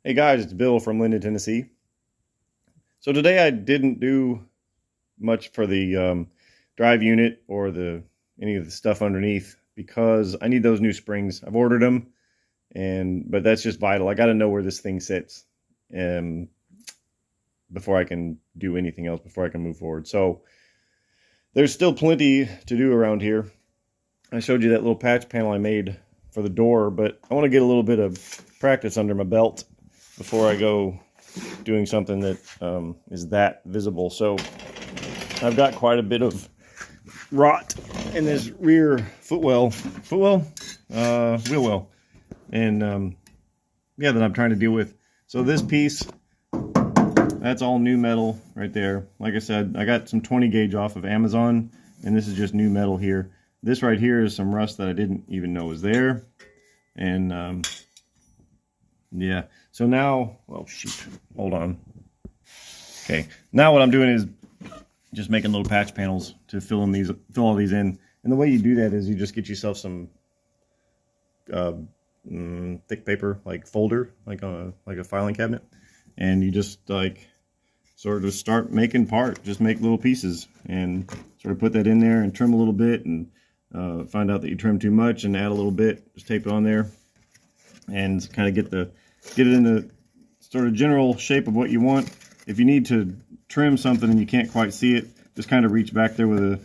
Hey guys, it's Bill from Linden, Tennessee. So today I didn't do much for the drive unit or any of the stuff underneath because I need those new springs. I've ordered them, but that's just vital. I got to know where this thing sits um, before I can do anything else, before I can move forward. So there's still plenty to do around here. I showed you that little patch panel I made for the door, but I want to get a little bit of practice under my belt before I go doing something that is that visible. So I've got quite a bit of rot in this rear wheel well, and yeah, that I'm trying to deal with. So this piece, that's all new metal right there. Like I said, I got some 20 gauge off of Amazon, and this is just new metal here. This right here is some rust that I didn't even know was there, and yeah. So now, well, shoot, hold on. Okay, now what I'm doing is just making little patch panels to fill all these in. And the way you do that is you just get yourself some thick paper, like folder, like a filing cabinet, and you just like sort of start making just make little pieces and sort of put that in there and trim a little bit, and find out that you trim too much and add a little bit, just tape it on there, and kind of get it in the sort of general shape of what you want. If you need to trim something and you can't quite see it, just kind of reach back there with a,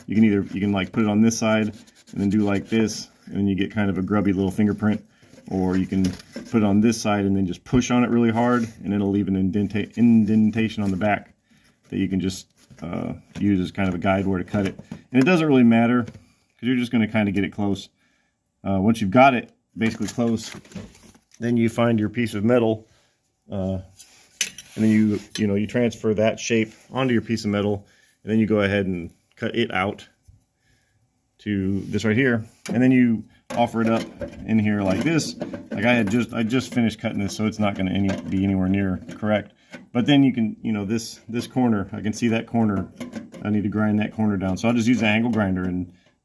you can like put it on this side and then do like this, and then you get kind of a grubby little fingerprint. Or you can put it on this side and then just push on it really hard, and it'll leave an indentation on the back that you can just use as kind of a guide where to cut it. And it doesn't really matter because you're just going to kind of get it close. Once you've got it basically close, then you find your piece of metal, and then you transfer that shape onto your piece of metal, and then you go ahead and cut it out to this right here, and then you offer it up in here like this. Like I just finished cutting this, so it's not going to be anywhere near correct. But then you can, this corner, I can see that corner. I need to grind that corner down, so I'll just use an angle grinder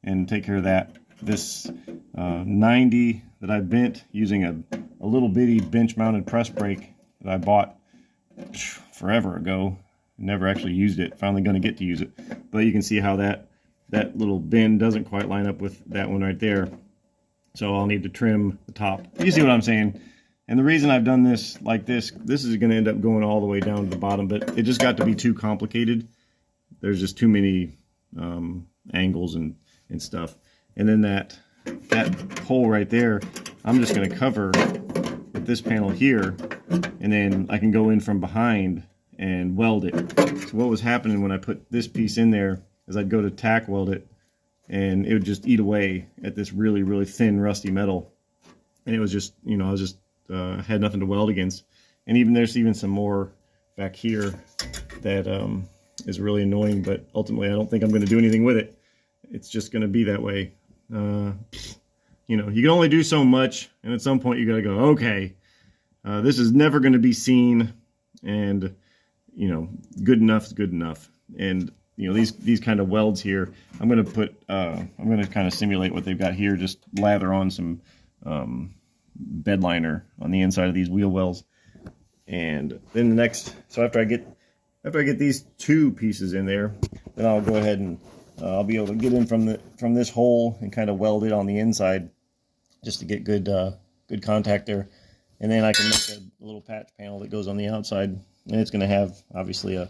and take care of that. This 90 that I bent using a little bitty bench mounted press brake that I bought forever ago. Never actually used it. Finally going to get to use it. But you can see how that little bend doesn't quite line up with that one right there. So I'll need to trim the top. You see what I'm saying? And the reason I've done this like this is going to end up going all the way down to the bottom, but it just got to be too complicated. There's just too many angles and stuff. And then that hole right there, I'm just going to cover with this panel here, and then I can go in from behind and weld it. So what was happening when I put this piece in there is I'd go to tack weld it, and it would just eat away at this really, really thin, rusty metal. And it was just, had nothing to weld against. And there's even some more back here that is really annoying, but ultimately I don't think I'm going to do anything with it. It's just going to be that way. You can only do so much, and at some point you got to go, okay, this is never going to be seen, and, good enough is good enough. And these kind of welds here, I'm going to kind of simulate what they've got here, just lather on some bedliner on the inside of these wheel wells. And then so after I get these two pieces in there, then I'll go ahead and I'll be able to get in from this hole and kind of weld it on the inside just to get good contact there. And then I can make a little patch panel that goes on the outside, and it's going to have obviously a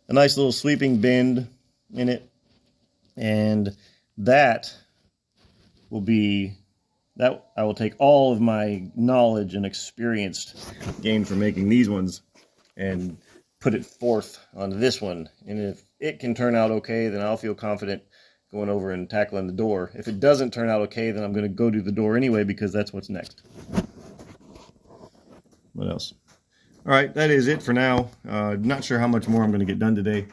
nice little sweeping bend in it, and that I will take all of my knowledge and experience gained from making these ones and put it forth onto this one. And if it can turn out okay, then I'll feel confident going over and tackling the door. If it doesn't turn out okay, then I'm going to go do the door anyway, because that's what's next. What else? All right, that is it for now. Not sure how much more I'm going to get done today.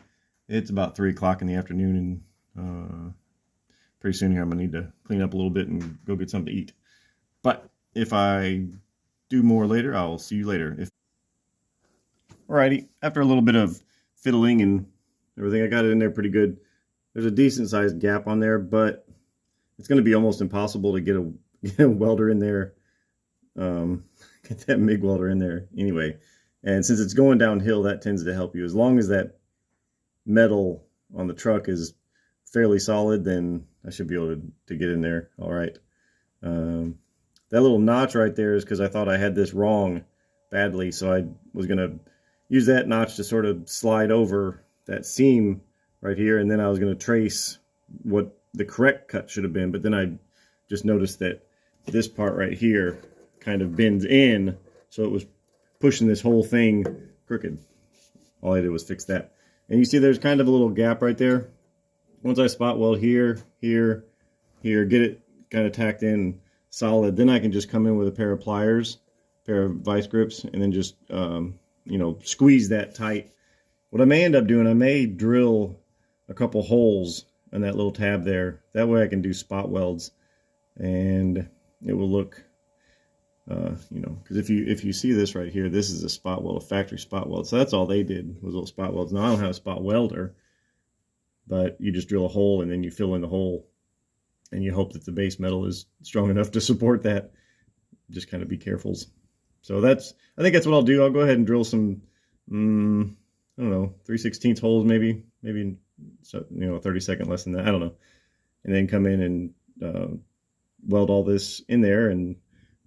It's about 3 o'clock in the afternoon, and pretty soon here I'm going to need to clean up a little bit and go get something to eat. But if I do more later, I'll see you later. Alrighty, after a little bit of fiddling and everything, I got it in there pretty good. There's a decent sized gap on there, but it's going to be almost impossible to get a welder in there get that MIG welder in there anyway. And since it's going downhill, that tends to help you. As long as that metal on the truck is fairly solid, then I should be able to get in there all right. That little notch right there is because I thought I had this wrong badly, so I was going to use that notch to sort of slide over that seam right here, and then I was going to trace what the correct cut should have been, but then I just noticed that this part right here kind of bends in, so it was pushing this whole thing crooked. All I did was fix that. And you see there's kind of a little gap right there. Once I spot weld here, here, here, get it kind of tacked in solid, then I can just come in with a pair of pliers, pair of vice grips, and then just you know, squeeze that tight. What I may end up doing, I may drill a couple holes in that little tab there. That way I can do spot welds, and it will look, you know, because if you see this right here, this is a spot weld, a factory spot weld. So that's all they did was little spot welds. Now I don't have a spot welder, but you just drill a hole and then you fill in the hole, and you hope that the base metal is strong enough to support that. Just kind of be careful. So I think that's what I'll do. I'll go ahead and drill some, I don't know, 3/16 holes maybe, so, you know, 30-second less than that. I don't know. And then come in and weld all this in there, and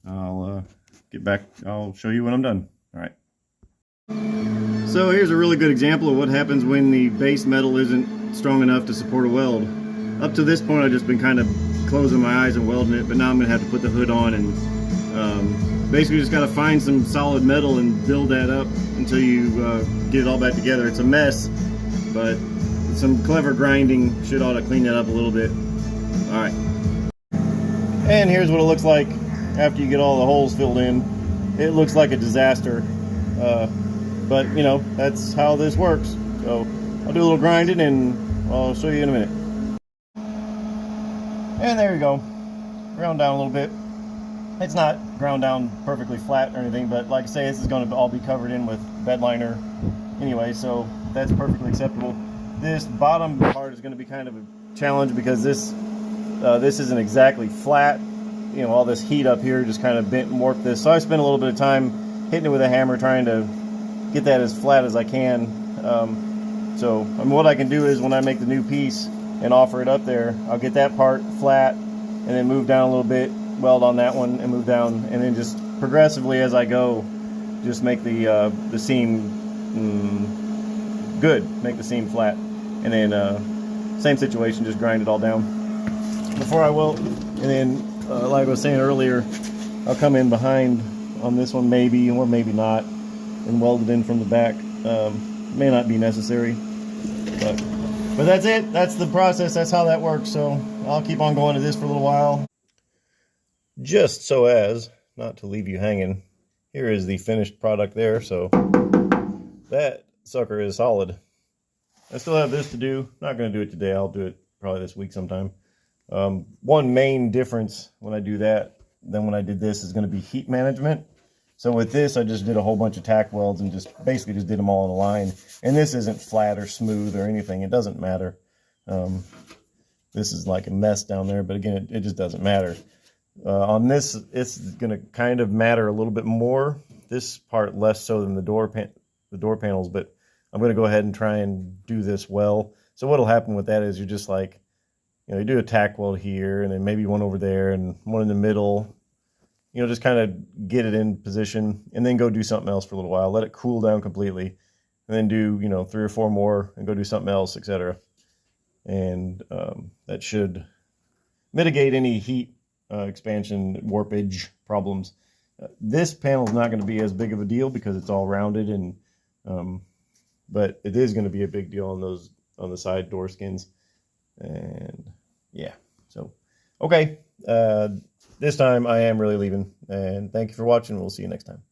I'll get back. I'll show you when I'm done. All right. So here's a really good example of what happens when the base metal isn't strong enough to support a weld. Up to this point, I've just been kind of closing my eyes and welding it, but now I'm going to have to put the hood on and basically just got to find some solid metal and build that up until you get it all back together. It's a mess, but some clever grinding should ought to clean that up a little bit. All right. And here's what it looks like after you get all the holes filled in. It looks like a disaster, but you know, that's how this works. So I'll do a little grinding and I'll show you in a minute. And there you go, ground down a little bit. It's not ground down perfectly flat or anything, but like I say, this is going to all be covered in with bedliner anyway, so that's perfectly acceptable. This bottom part is going to be kind of a challenge because this isn't exactly flat. You know, all this heat up here just kind of bent and warped this. So I spent a little bit of time hitting it with a hammer trying to get that as flat as I can. So I mean, what I can do is when I make the new piece and offer it up there, I'll get that part flat and then move down a little bit, weld on that one and move down, and then just progressively as I go, just make the seam good, make the seam flat, and then same situation, just grind it all down before I weld. And then like I was saying earlier, I'll come in behind on this one maybe, or maybe not, and weld it in from the back. May not be necessary, but that's it. That's the process. That's how that works. So I'll keep on going to this for a little while. Just so as not to leave you hanging, here is the finished product there. So that sucker is solid. I still have this to do. Not going to do it today. I'll do it probably this week sometime. One main difference when I do that than when I did this is going to be heat management. So with this, I just did a whole bunch of tack welds and just basically just did them all in a line. And this isn't flat or smooth or anything. It doesn't matter. This is like a mess down there, but again, it just doesn't matter. On this, it's going to kind of matter a little bit more. This part less so than the door panels, but I'm going to go ahead and try and do this well. So what'll happen with that is you're just like, you know, you do a tack weld here and then maybe one over there and one in the middle. You know, just kind of get it in position and then go do something else for a little while. Let it cool down completely and then do, you know, 3 or 4 more and go do something else, etc. And that should mitigate any heat expansion, warpage problems. This panel is not going to be as big of a deal because it's all rounded, and but it is going to be a big deal on the side door skins. And yeah, so okay. This time I am really leaving, and thank you for watching. We'll see you next time.